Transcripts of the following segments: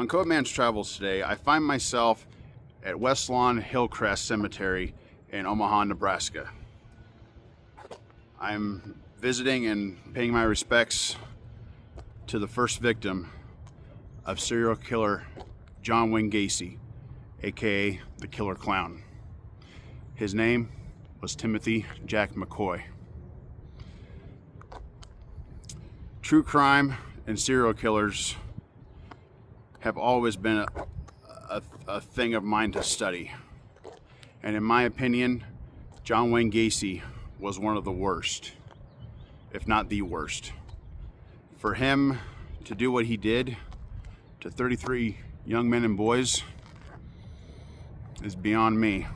On Coatman's Travels today, I find myself at West Lawn Hillcrest Cemetery in Omaha, Nebraska. I'm visiting and paying my respects to the first victim of serial killer John Wayne Gacy, aka the Killer Clown. His name was Timothy Jack McCoy. True crime and serial killers have always been a thing of mine to study. And in my opinion, John Wayne Gacy was one of the worst, if not the worst. For him to do what he did to 33 young men and boys is beyond me.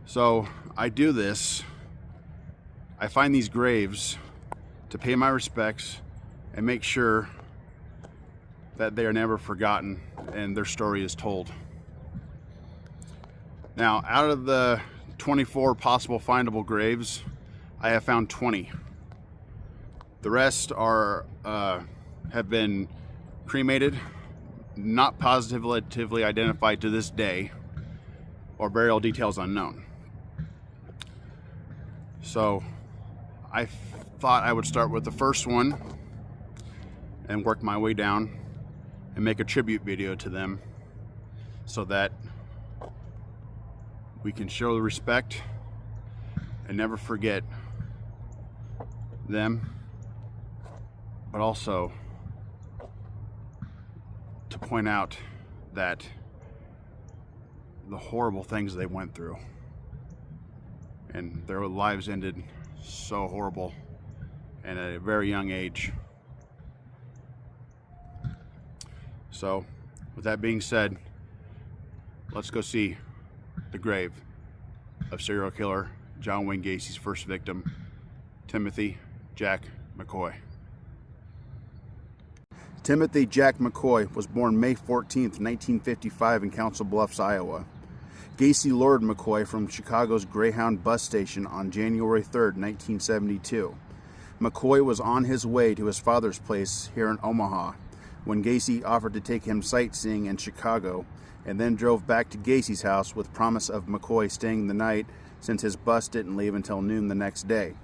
So I do this. I find these graves to pay my respects and make sure that they are never forgotten and their story is told. Now, out of the 24 possible findable graves, I have found 20. The rest are have been cremated, not positively identified to this day, or burial details unknown. So I thought I would start with the first one and work my way down and make a tribute video to them so that we can show the respect and never forget them, but also to point out that the horrible things they went through, and their lives ended so horrible and at a very young age. So, with that being said, let's go see the grave of serial killer John Wayne Gacy's first victim, Timothy Jack McCoy. Timothy Jack McCoy was born May 14th, 1955 in Council Bluffs, Iowa. Gacy lured McCoy from Chicago's Greyhound bus station on January 3rd, 1972. McCoy was on his way to his father's place here in Omaha when Gacy offered to take him sightseeing in Chicago, and then drove back to Gacy's house with promise of McCoy staying the night since his bus didn't leave until noon the next day.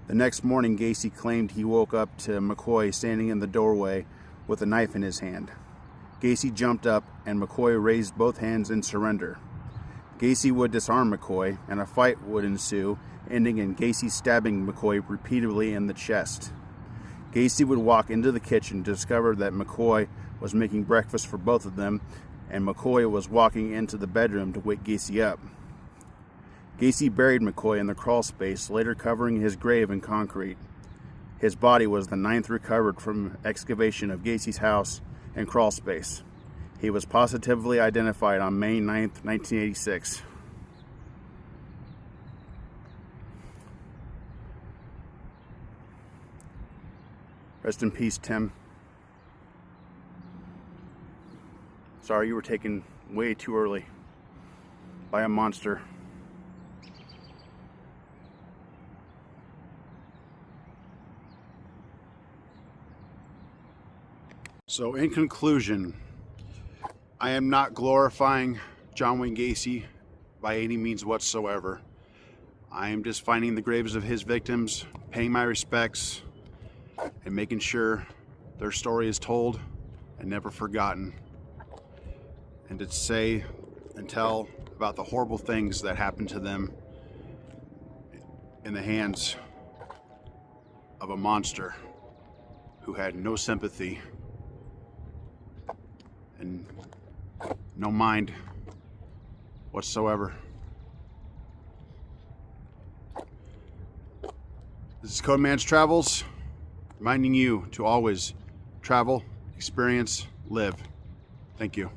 The next morning, Gacy claimed he woke up to McCoy standing in the doorway with a knife in his hand. Gacy jumped up and McCoy raised both hands in surrender. Gacy would disarm McCoy and a fight would ensue, ending in Gacy stabbing McCoy repeatedly in the chest. Gacy would walk into the kitchen to discover that McCoy was making breakfast for both of them, and McCoy was walking into the bedroom to wake Gacy up. Gacy buried McCoy in the crawl space, later covering his grave in concrete. His body was the 9th recovered from excavation of Gacy's house and crawl space. He was positively identified on May 9th, 1986. Rest in peace, Tim. Sorry you were taken way too early by a monster. So in conclusion, I am not glorifying John Wayne Gacy by any means whatsoever. I am just finding the graves of his victims, paying my respects, and making sure their story is told and never forgotten, and to say and tell about the horrible things that happened to them in the hands of a monster who had no sympathy and no mind whatsoever. This is Codeman's Travels, reminding you to always travel, experience, live. Thank you.